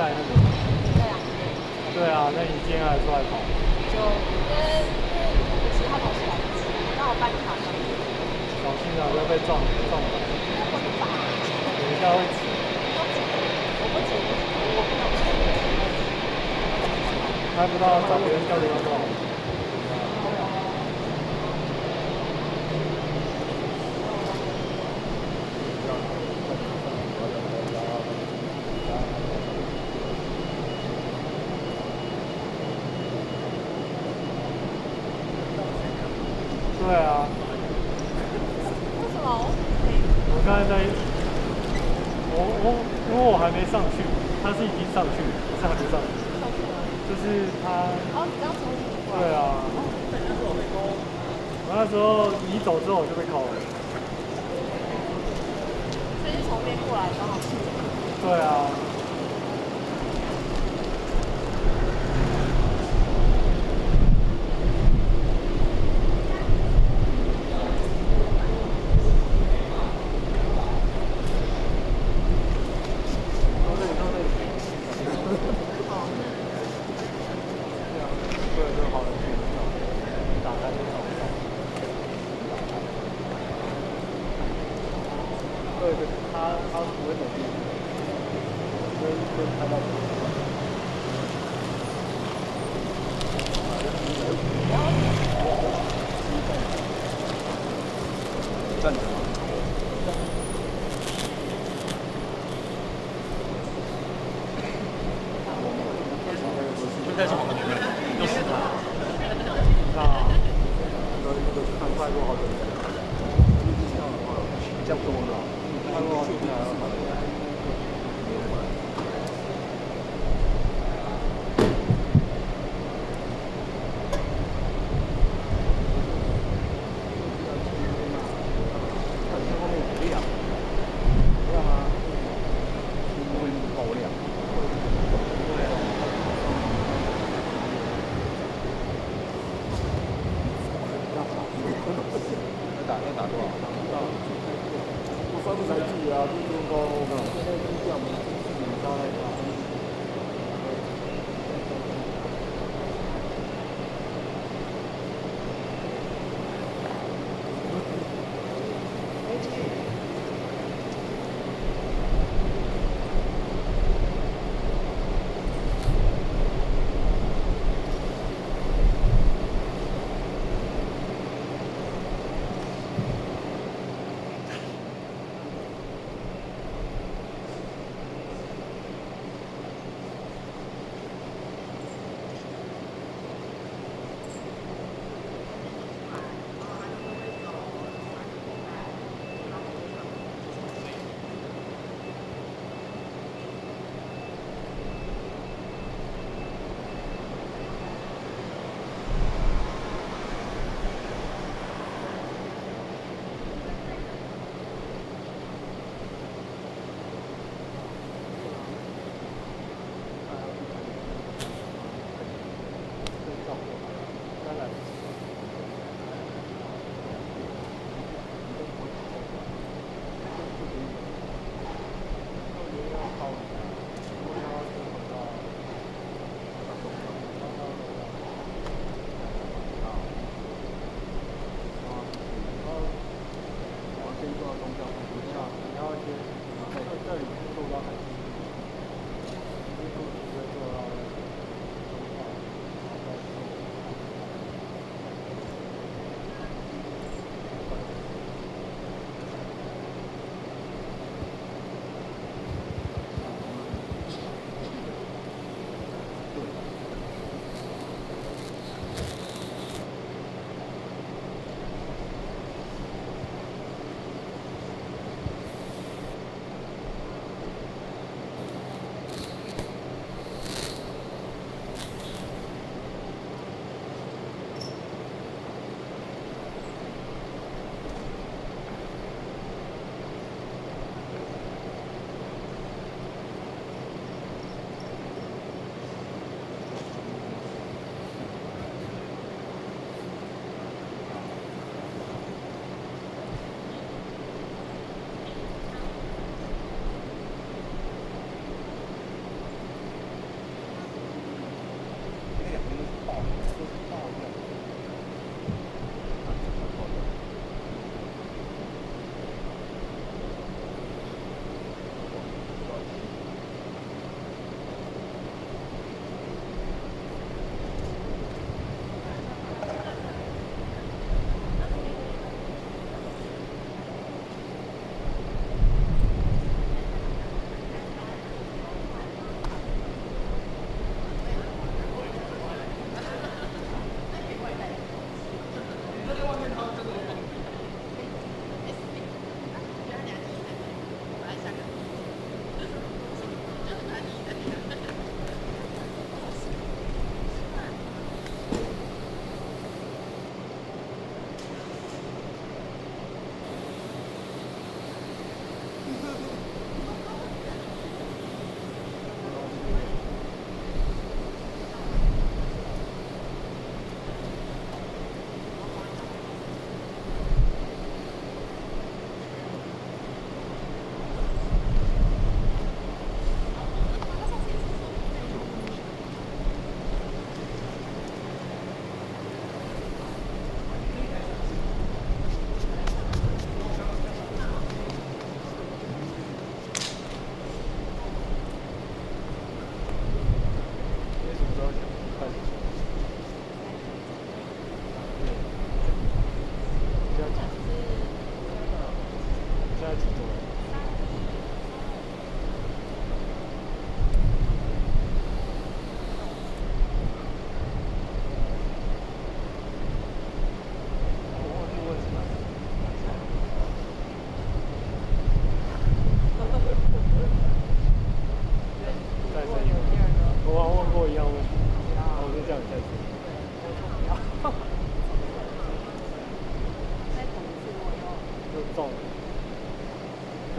在那个。对啊，那你今天还出来跑？就其他同事来，刚好办卡。小心啊，不要被撞到。等一下会挤。我不挤，我不能。拍不到，找别人叫别人跑。对啊。为什么？我刚才在，因为我还没上去，他是已经上去了，我是还没上去。就是他。哦，你刚从你过来。对啊。我那时候你走之后我就被铐了。所以是从边过来刚好。对啊。他不会走进去，会拍到。站着吗？就在往里面，又是他。那个看快过好久。这样多了。看过好久还要好久。打多少？我上次才记啊，就是说我们现在就是这样，你招来的。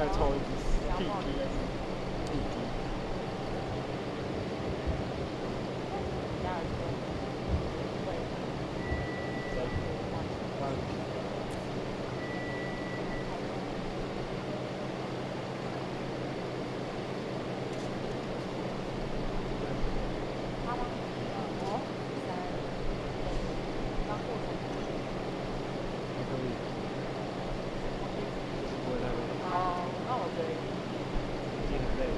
再抽一支不要 PT。第二个会好吗？5、4、3，刚过程。还可以，不会太累。哦，那我觉得已经很累了。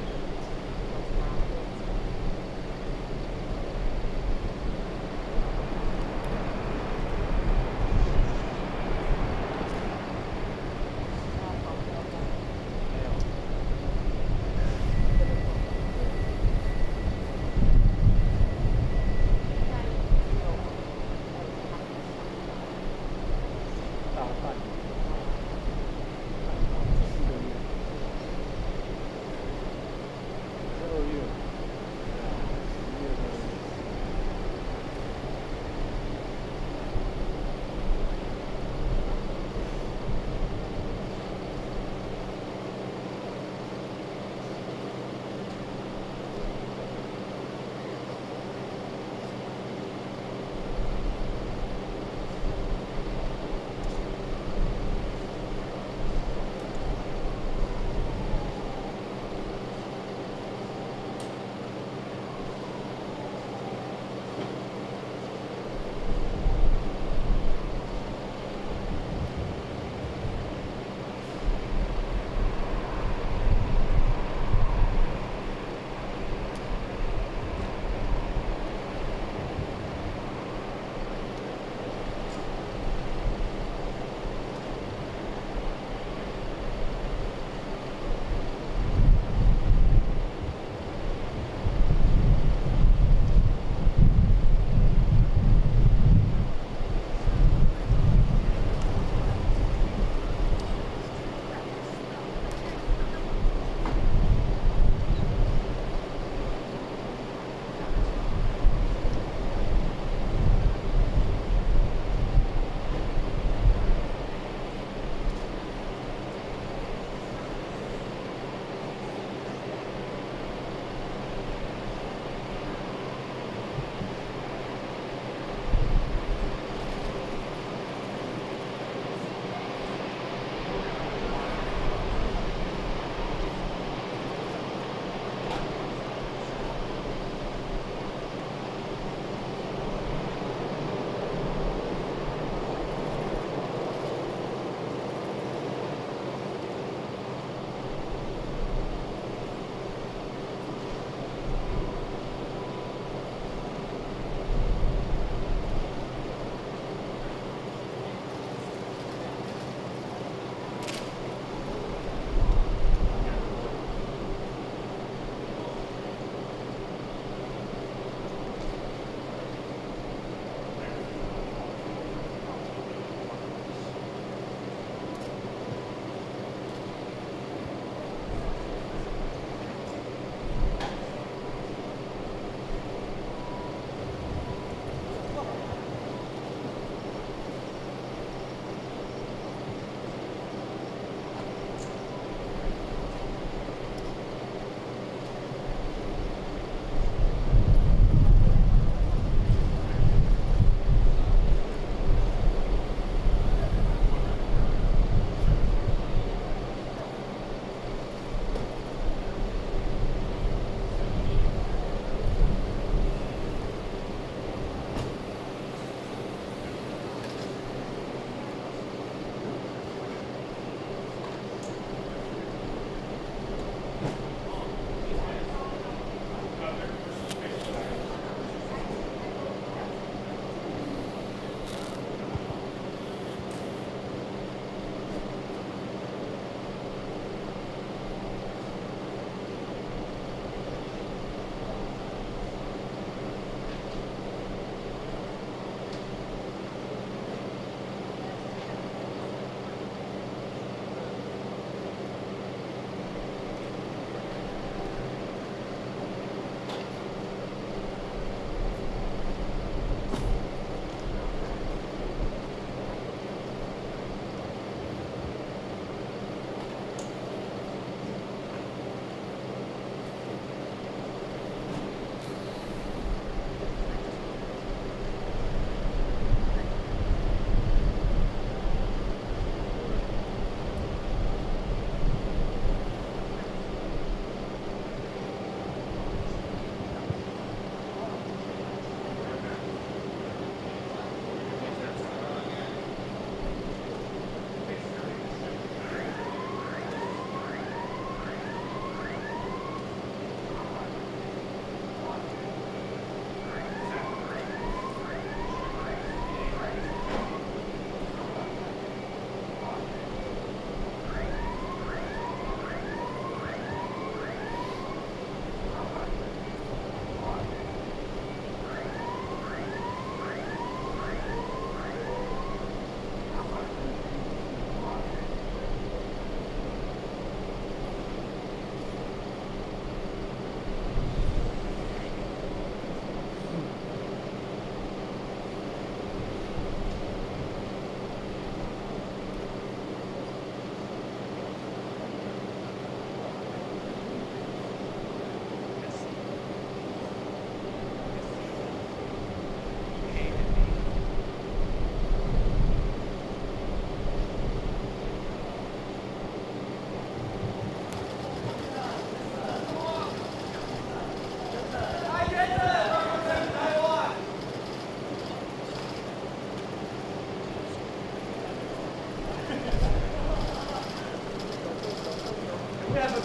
先生。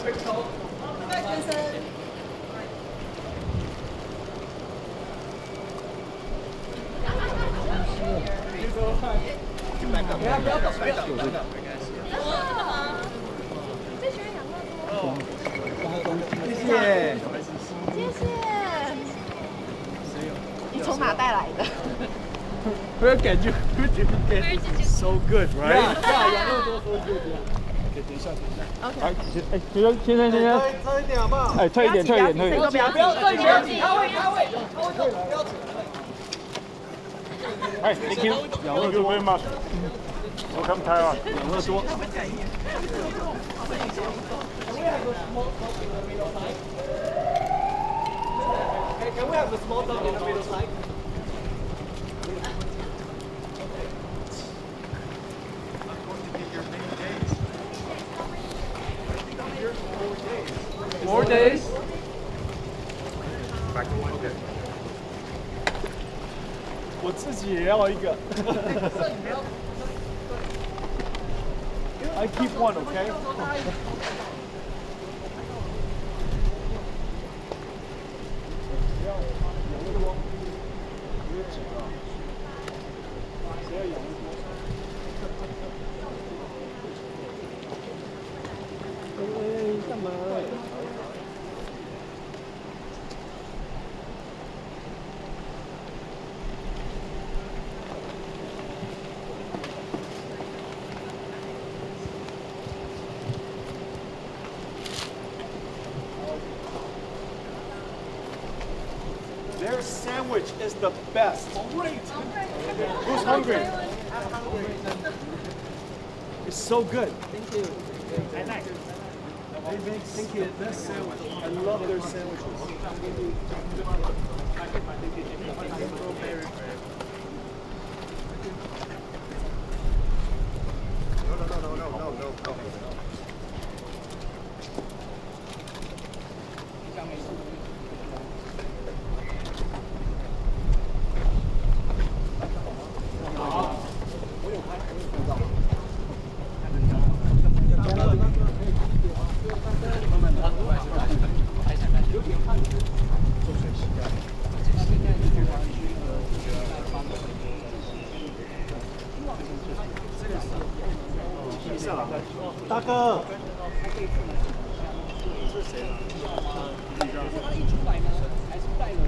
不要搞，不要搞，没关系。这学养乐多。谢谢。谢谢。你从哪带来的？我有感觉，so good, right? Yeah, 养乐多 so good. 等一下。OK。先生，差一点好不好？哎，退一点。不要挤，他会，不要挤。哎 ，Thank you, very much. Welcome Taiwan. 养乐多。Can we have a small dog in the middle side? Four days. Okay. 我自己也要一个。I keep one, okay? 干嘛？Their sandwich is the best. Great. Who's hungry? I'm hungry. It's so good. Thank you. I like it. Thank you. Best sandwich. I love their sandwiches. No. 大哥，是谁啊？他一出来呢，还是带了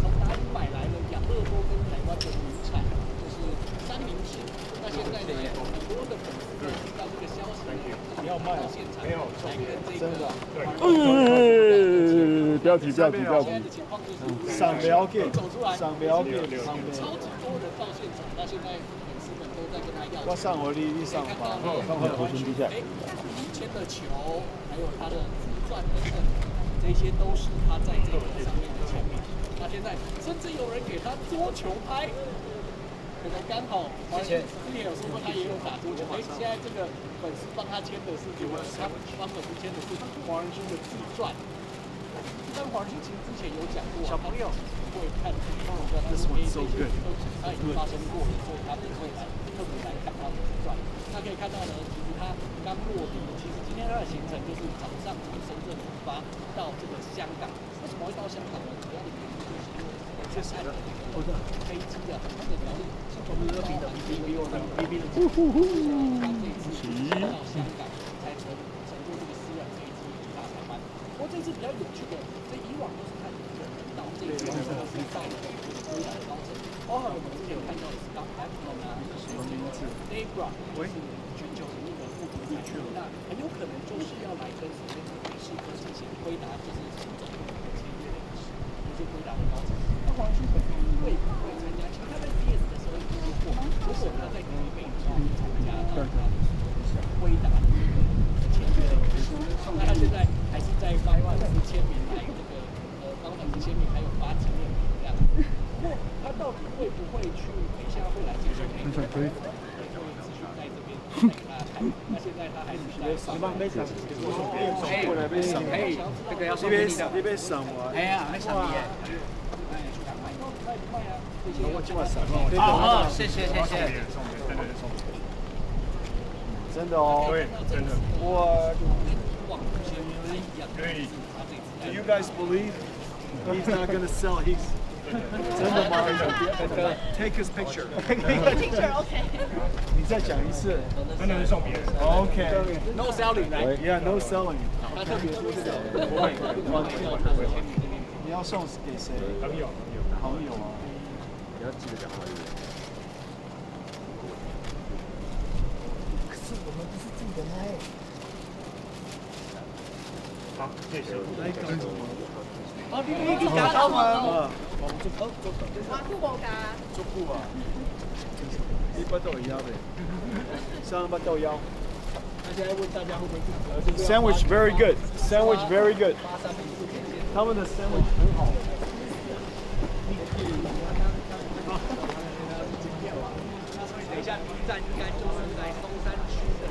从哪里买来了养乐多跟台湾的名产，就是三明治。那现在呢，很多的粉丝听到这个消息，不要卖到现场来跟这个标题。现在的情况就是上了解，走出来，上了解，超级多人到现场，那现在粉丝们都在跟他要。我上我你上吧，放快头先低下。以前的球，还有他的自传等等，这些都是他在这个上面的签名。那现在甚至有人给他桌球拍，可能刚好之前有说过他也有打桌球，现在这个粉丝帮他签的是这个，他帮粉丝签的是黄仁勋的自传。但黄仁勋其实之前有讲过，小朋友会看自传，但是这些他已经发生过了，所以他不会来特别来看他的自传。那可以看到呢，其实他刚落地，其实今天他的行程就是早上从深圳出发到这个香港。为什么会到香港呢？主要的原因就是因为香港的飞机的航空的条例是从包含这个他这一次到香港才乘坐这个私人飞机抵达台湾。不过这次比较有趣的，这以往都是看人到这一次是带了微软的高层，包含我们之前看到的 Scott Adler 啊，Debra 是全球的那个副总裁，那很有可能就是要来跟首先会是跟这些辉达就是新总统的签约的仪式，就是辉达的高层。那黄仁勋本人会不会参加？其实他在 CS 的时候已经说过，如果他在台北的话，参加到他的辉达的那个签约的仪式。那他现在还是在帮粉丝签名来这个帮粉丝签名，还有发纪念品这样子。不过他到底会不会去？等一下会来接受媒体的访问，会持续在这边带给大家看。那现在他还是在上班。这个要送给你的。你被赏完。哎呀，没赏你耶。我今晚赏了。好，谢谢。真的哦。对，真的。我。往 guys believe he's not gonna sell? He's Take his picture. Picture OK。你再讲一次。真的是送别人。Okay. No selling，来， Yeah, no selling. 他特别说这个不会，你要送给谁？朋友。朋友啊。你要记得讲华语。可是我们不是自己的呢。好，谢谢。来干什么？哦，你假刀嗎？話都冇㗎。足部啊！呢筆都係腰嘅，三筆都腰。他現在問大家會不會 Sandwich very good. Sandwich very good. 他們的 sandwich 很好。等一下，第一站應該就是在東山區的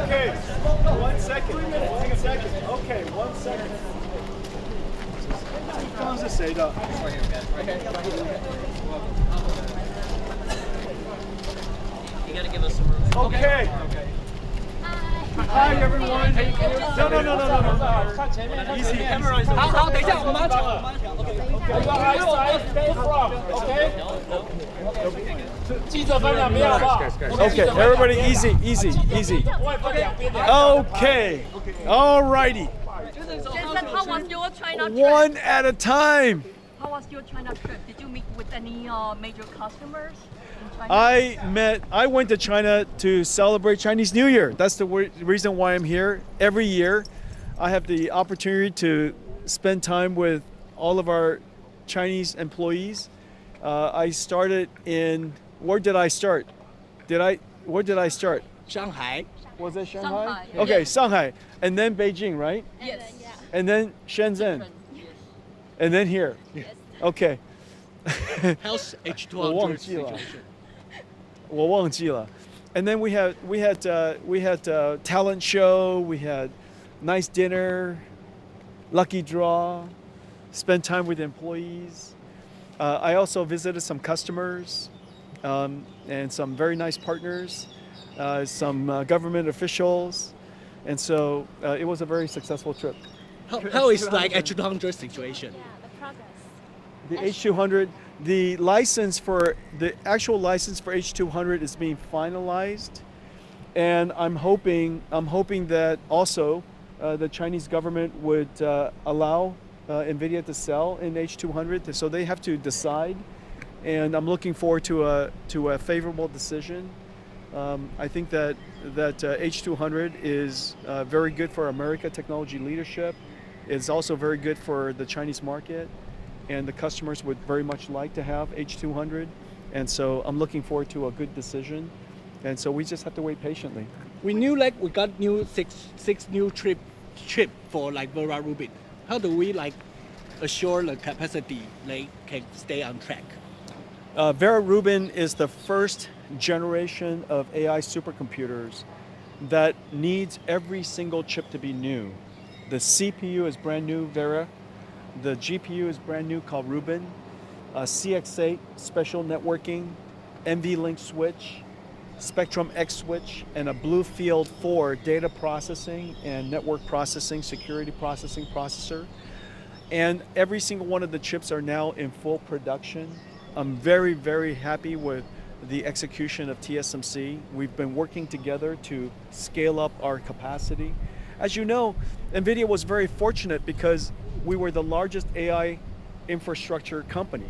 Okay, 1 second. 1 second. Okay, 1 second. 刚刚是谁的？ You gotta give us some room. Okay. Hi everyone. No. 看前面 Easy. Camera is 好，等一下，我们要抢，我们要抢。OK。记者分两边好不好 Okay, everybody easy. Okay. Alrighty. Jensen, how was your China trip? One at a time. How was your China trip? Did you meet with any major customers in China? I went to China to celebrate Chinese New Year. That's the reason why I'm here. Every year, I have the opportunity to spend time with all of our Chinese employees. I started in, where did I start? Where did I start? 上海 Was it Shanghai? Shanghai. Okay, Yes. Shanghai. And then Beijing, right? Yes. And then Shenzhen. And then here. Okay. How's 我 H200 忘记了。 situation? 我忘记了. And then we had talent show, we had nice dinner, lucky draw, spent time with employees. I also visited some customers and some very nice partners, some government officials, and so it was a very successful trip. How is like H200 situation? The H200, the actual license for H200 is being finalized, and I'm hoping that also the Chinese government would allow NVIDIA to sell in H200. So they have to decide, and I'm looking forward to a favorable decision. I think that H200 is very good for America technology leadership. It's also very good for the Chinese market. And the customers would very much like to have H200, and so I'm looking forward to a good decision, and so we just have to wait patiently. We knew like we got new six new chip for like Vera Rubin. How do we like assure the capacity they can stay on track? Vera Rubin is the first generation of AI supercomputers that needs every single chip to be new. The CPU is brand new, Vera. The GPU is brand new, called Rubin. CX8 special networking, NVLink switch, Spectrum X switch, and a Bluefield 4 data processing and network processing, security processing processor. And every single one of the chips are now in full production. I'm very, very happy with the execution of TSMC. We've been working together to scale up our capacity. As you know, NVIDIA was very fortunate because we were the largest AI infrastructure company,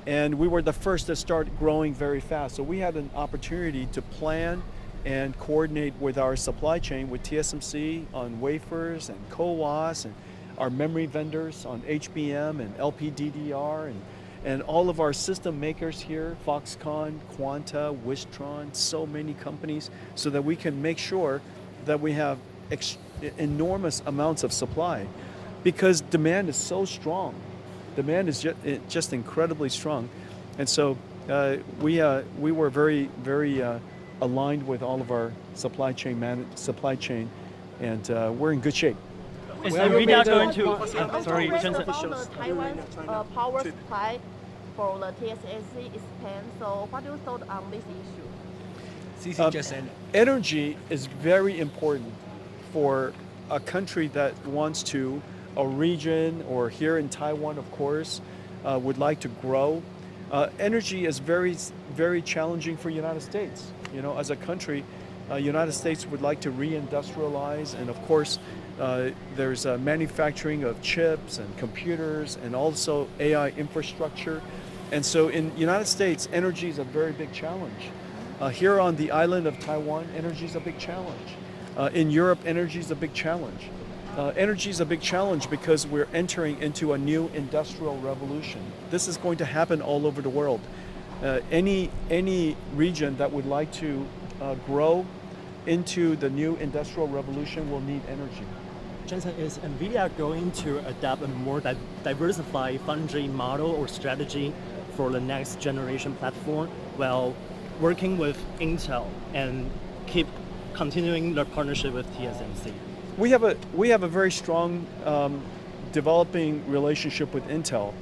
and we were the first to start growing very fast. So we had an opportunity to plan and coordinate with our supply chain with TSMC on wafers and CoWoS and our memory vendors on HBM and LPDDR and all of our system makers here, Foxconn, Quanta, Wistron, so many companies, so that we can make sure that we have enormous amounts of supply. Because demand is so strong. Demand is just incredibly strong. And so we were very, very aligned with all of our supply chain, and we're in good shape. Is NVIDIA going to... Taiwan's power supply for the TSMC expand. So what do you thought on this issue? CC just said Energy is very important for a country that wants to, a region or here in Taiwan, of course, would like to grow. Energy is very, very challenging for United States. You know, as a country, United States would like to reindustrialize, and of course, there's manufacturing of chips and computers and also AI infrastructure. And so in United States, energy is a very big challenge. Here on the island of Taiwan, energy is a big challenge. In Europe, energy is a big challenge. Energy is a big challenge because we're entering into a new industrial revolution. This is going to happen all over the world. Any region that would like to grow into the new industrial revolution will need energy. Jensen, is NVIDIA going to adopt a more diversified foundry model or strategy for the next generation platform while working with Intel and keep continuing their partnership with TSMC? We have a very strong developing relationship with Intel.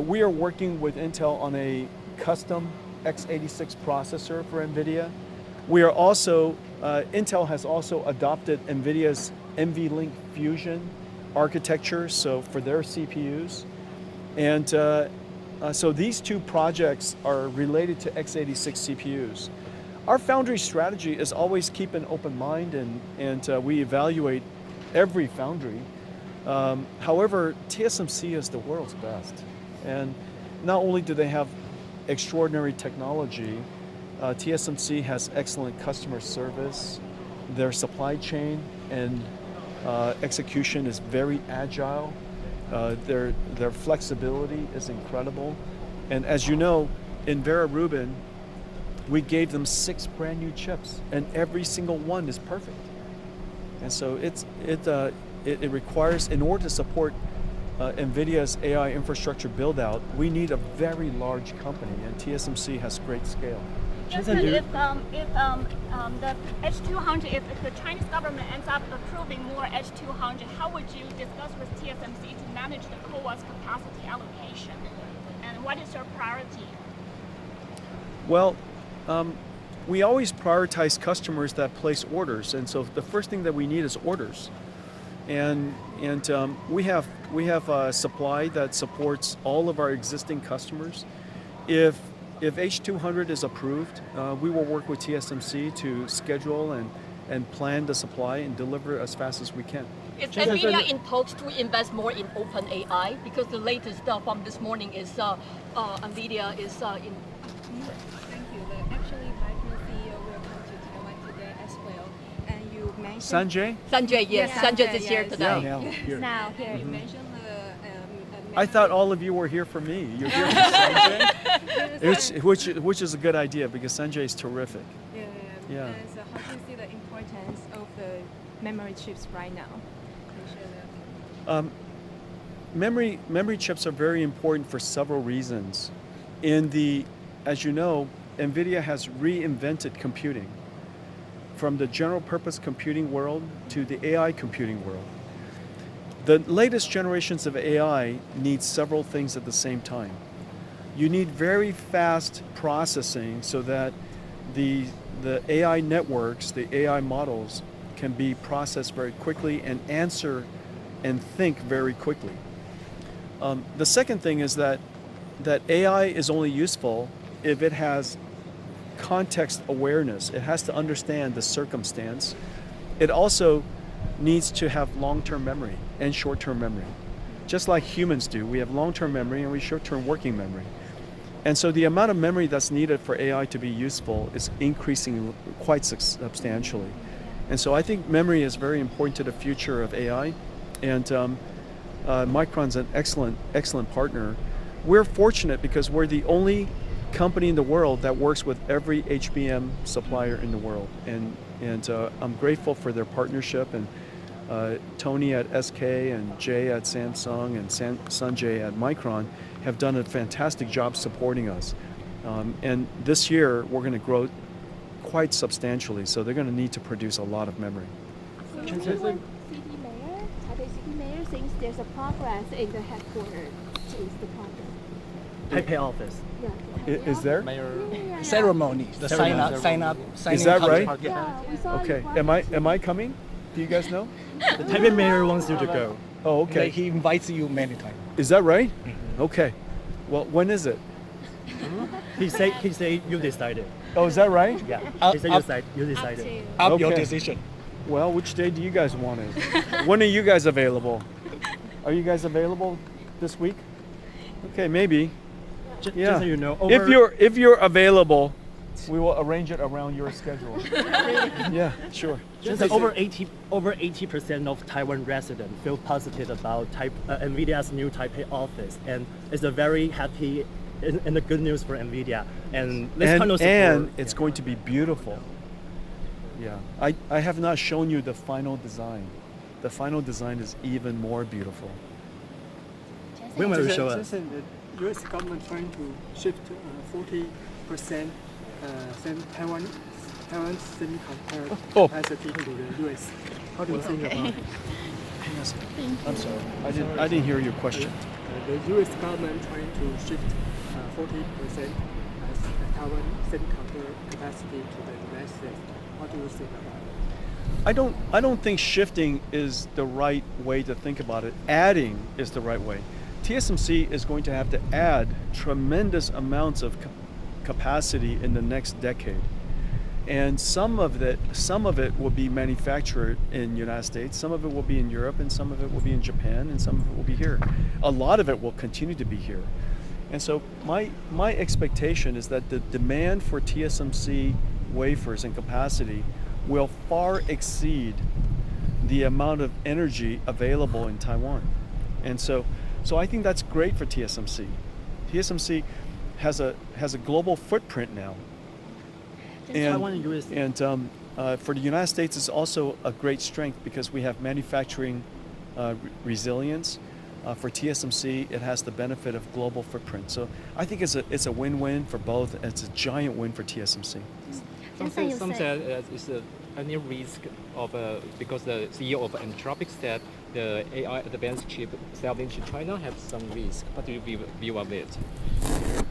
We are working with Intel on a custom x86 processor for NVIDIA. We are also, Intel has also adopted NVIDIA's NVLink Fusion architecture, so for their CPUs. And so these two projects are related to x86 CPUs. Our foundry strategy is always keep an open mind and we evaluate every foundry. However, TSMC is the world's best. And not only do they have extraordinary technology, TSMC has excellent customer service. Their supply chain and execution is very agile. Their flexibility is incredible. And as you know, in Vera Rubin, we gave them 6 brand new chips, and every single one is perfect. And so it requires, in order to support NVIDIA's AI infrastructure build out, we need a very large company, and TSMC has great scale. Jensen, if the H200, if the Chinese government ends up approving more H200, how would you discuss with TSMC to manage the CoWoS capacity allocation? And what is your priority? Well, we always prioritize customers that place orders, and so the first thing that we need is orders. And we have a supply that supports all of our existing customers. If H200 is approved, we will work with TSMC to schedule and plan the supply and deliver as fast as we can. Is NVIDIA in talks to invest more in OpenAI? Because the latest from this morning is NVIDIA is in. Thank you. Actually, Micron CEO will come to Taiwan today as well. And you mentioned Sanjay, yes, Sanjay is here today. Yeah, here. now here you mentioned the. I thought all of you were here for me. You're here for Sanjay, which is a good idea because Sanjay is terrific. Yeah. And so how do you see the importance of the memory chips right now? Memory chips are very important for several reasons. As you know, NVIDIA has reinvented computing from the general purpose computing world to the AI computing world. The latest generations of AI need several things at the same time. You need very fast processing so that the AI networks, the AI models can be processed very quickly and answer and think very quickly. The second thing is that AI is only useful if it has context awareness. It has to understand the circumstance. It also needs to have long-term memory and short-term memory. Just like humans do, we have long-term memory and we short-term working memory. And so the amount of memory that's needed for AI to be useful is increasing quite substantially. And so I think memory is very important to the future of AI. And Micron's an excellent partner. We're fortunate because we're the only company in the world that works with every HBM supplier in the world. And I'm grateful for their partnership. And Tony at SK and Jay at Samsung and Sanjay at Micron have done a fantastic job supporting us. And this year, we're going to grow quite substantially. So they're going to need to produce a lot of memory. Taipei City Mayor thinks there's a progress in the headquarters. Is the problem? Taipei office. Is there? ceremony, the signing Is that right? contract. Yeah, we saw Okay. it. Am I coming? Do you guys know? The Taipei mayor wants you to go. Oh, Okay. okay. He invites you many times. Is that right? Okay. Well, when is it? He say you decided. Oh, is that right? Yeah. Up- He said up- you decided. Up your Okay. decision. Well, which day do you guys want it? When are you guys available? Are you guys available this week? Okay, maybe. Just Yeah. so you know, If you're available, we will arrange it around your schedule. Yeah, sure. just over 80% of Taiwan residents feel positive about NVIDIA's new Taipei office, and it's a very happy and a good news for NVIDIA. And this kind of support. And it's going to be beautiful. Yeah, I have not shown you the final design. The final design is even more beautiful. When will you show us? Jason, the U.S. government trying to shift 40% send Taiwan's semiconductor Oh. capacity to the U.S. How do you think about it? I'm sorry, I didn't hear your question. The U.S. government trying to shift 40% Taiwan semiconductor capacity to the United States. What do you think about it? I don't think shifting is the right way to think about it. Adding is the right way. TSMC is going to have to add tremendous amounts of capacity in the next decade. And some of it will be manufactured in the United States, some of it will be in Europe, and some of it will be in Japan, and some of it will be here. A lot of it will continue to be here. And so my expectation is that the demand for TSMC wafers and capacity will far exceed the amount of energy available in Taiwan. And so I think that's great for TSMC. TSMC has a global footprint now. Taiwan and US. And for the United States, it's also a great strength because we have manufacturing resilience. For TSMC, it has the benefit of global footprint. So I think it's a win-win for both. It's a giant win for TSMC. Some said it's any risk of because the CEO of Anthropic said the AI advanced chip selling to China have some risk. What do you view of it?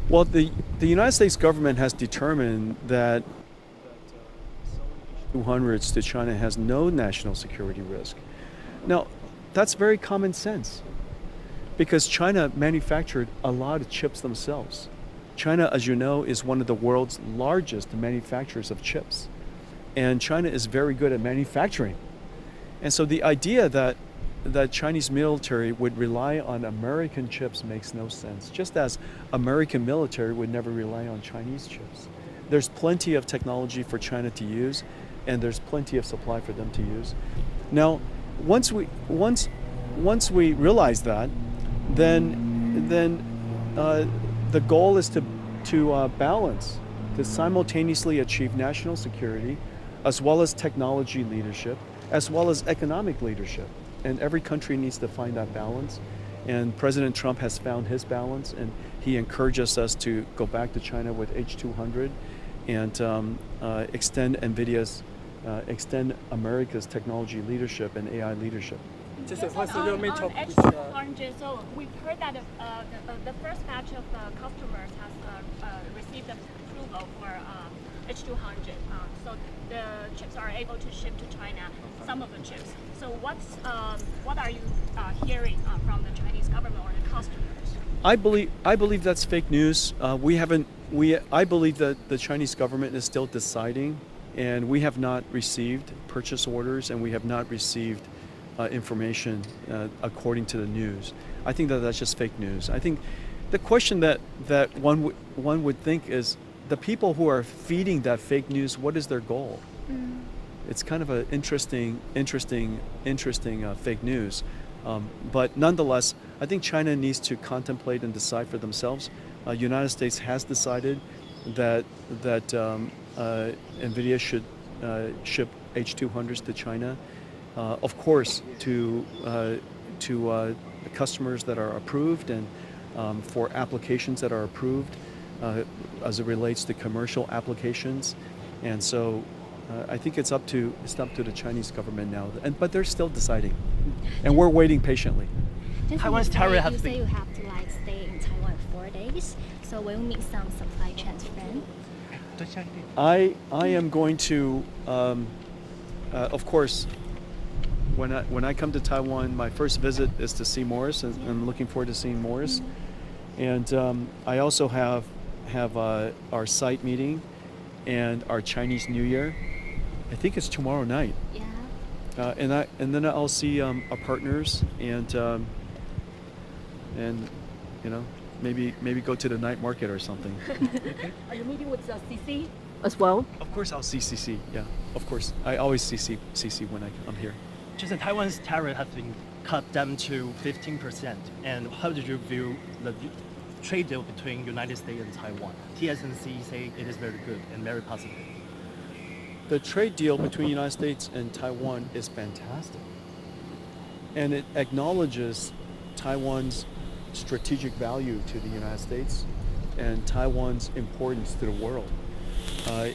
Well, the United States government has determined that 200s to China has no national security risk. Now, that's very common sense because China manufactured a lot of chips themselves. China, as you know, is one of the world's largest manufacturers of chips. And China is very good at manufacturing. And so the idea that the Chinese military would rely on American chips makes no sense, just as American military would never rely on Chinese chips. There's plenty of technology for China to use, and there's plenty of supply for them to use. Now, once we realize that, then the goal is to balance, to simultaneously achieve national security, as well as technology leadership, as well as economic leadership. And every country needs to find that balance. And President Trump has found his balance, and he encourages us to go back to China with H200 and extend America's technology leadership and AI leadership. Just Yes, what's on your main topic? H200, so we've heard that the first batch of customers has received approval for H200. So the chips are able to ship to China, some of the chips. So what are you hearing from the Chinese government or the customers? I believe that's fake news. I believe that the Chinese government is still deciding, and we have not received purchase orders, and we have not received information according to the news. I think that that's just fake news. I think the question that one would think is the people who are feeding that fake news, what is their goal? It's kind of an interesting fake news. But nonetheless, I think China needs to contemplate and decide for themselves. United States has decided that NVIDIA should ship H200s to China. Of course, to customers that are approved and for applications that are approved as it relates to commercial applications. And so I think it's up to the Chinese government now. But they're still deciding, and we're waiting patiently. Taiwan's tariff has you say been. you have to like stay in Taiwan 4 days, so will you meet some supply chain friends? I am going to, of course, when I come to Taiwan, my first visit is to see Morris, and I'm looking forward to seeing Morris. And I also have our site meeting and our Chinese New Year. I think it's tomorrow night. Yeah. And then I'll see our partners and you know, maybe go to the night market or something. Are you meeting with CC as well? Of course I'll see CC. Yeah, of course. I always see CC when I'm here. Just that Taiwan's tariff has been cut down to 15%. And how did you view the trade deal between United States and Taiwan? TSMC say it is very good and very positive. The trade deal between the United States and Taiwan is fantastic. And it acknowledges Taiwan's strategic value to the United States and Taiwan's importance to the world. I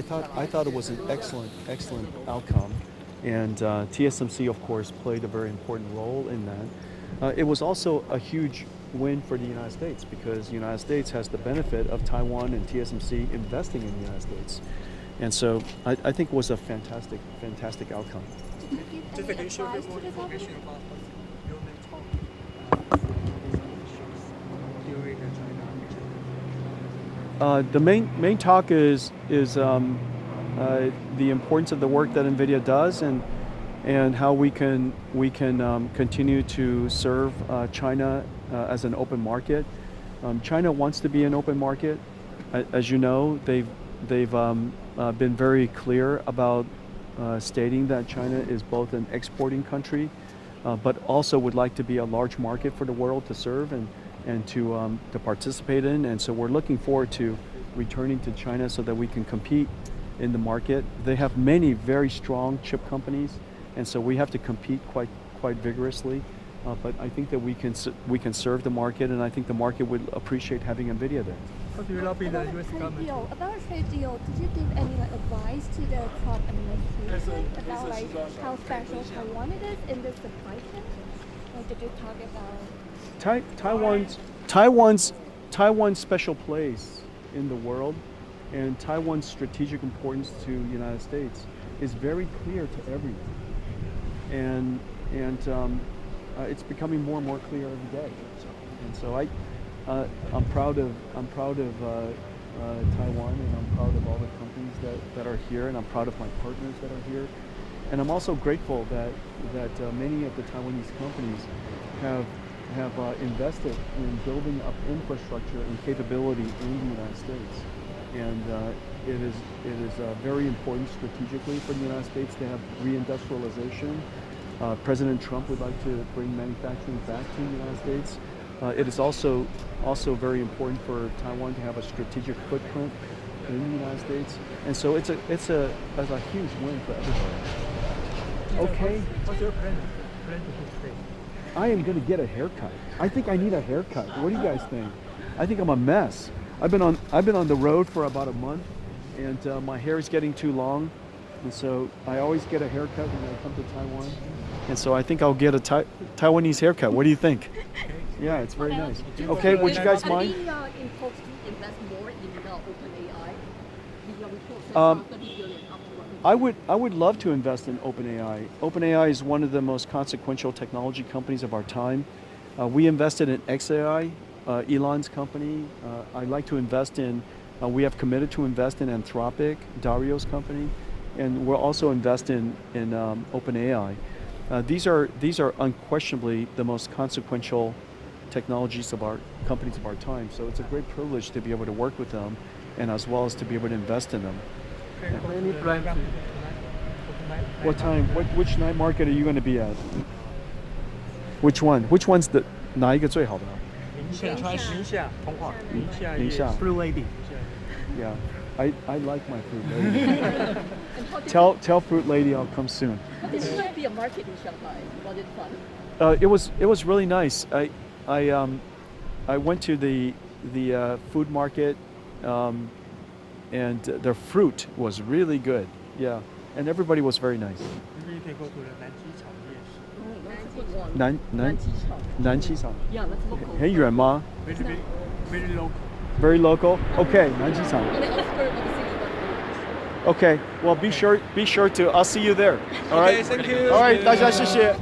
thought it was an excellent outcome, and TSMC, of course, played a very important role in that. It was also a huge win for the United States because the United States has the benefit of Taiwan and TSMC investing in the United States, and so I think it was a fantastic outcome. Did you give any advice to the government? The main talk is the importance of the work that NVIDIA does and how we can continue to serve China as an open market. China wants to be an open market. As you know, they've been very clear about stating that China is both an exporting country, but also would like to be a large market for the world to serve and to participate in. And so we're looking forward to returning to China so that we can compete in the market. They have many very strong chip companies, and so we have to compete quite vigorously. But I think that we can serve the market, and I think the market would appreciate having NVIDIA there. How do you lobby the U.S. government? About a trade deal, did you give any advice to the Trump administration about how special Taiwan it is in the supply chain? Or did you talk about Taiwan's special place in the world and Taiwan's strategic importance to the United States is very clear to everyone, and it's becoming more and more clear every day. And so I'm proud of Taiwan, and I'm proud of all the companies that are here, and I'm proud of my partners that are here, and I'm also grateful that many of the Taiwanese companies have invested in building up infrastructure and capability in the United States, and it is very important strategically for the United States to have reindustrialization. President Trump would like to bring manufacturing back to the United States. It is also very important for Taiwan to have a strategic footprint in the United States, and so it's a huge win for everybody. Okay. What's your plan to stay? I am going to get a haircut. I think I need a haircut. What do you guys think? I think I'm a mess. I've been on the road for about a month, and my hair is getting too long, and so I always get a haircut when I come to Taiwan, and so I think I'll get a Taiwanese haircut. What do you think? Yeah, it's very nice. Okay, would you guys mind? Are we in talks to invest more in OpenAI? The report says 30 billion upward. I would love to invest in OpenAI. OpenAI is one of the most consequential technology companies of our time. We invested in XAI, Elon's company. I'd like to invest in. We have committed to invest in Anthropic, Dario's company, and we'll also invest in OpenAI. These are unquestionably the most consequential technologies of our companies of our time. So it's a great privilege to be able to work with them, and as well as to be able to invest in them. Any plan to What time? Which night market are you going to be at? Which one? Which one's the 哪一个最好的？宁夏通化宁夏 Fruit Lady. Yeah, I like my Fruit Lady. Tell Fruit Lady I'll come soon. This might be a market in Shanghai. Was it fun? It was really nice. I went to the food market, and the fruit was really good. Yeah, and everybody was very nice. Maybe you can go to the 南机场夜市.南机场。 Yeah, that's local. 很远吗 Very local. Very local. Okay, 南机场。 On the outskirts of the city. Okay, well be sure to. I'll see you there. All right. Okay, thank you. All right, 大家谢谢。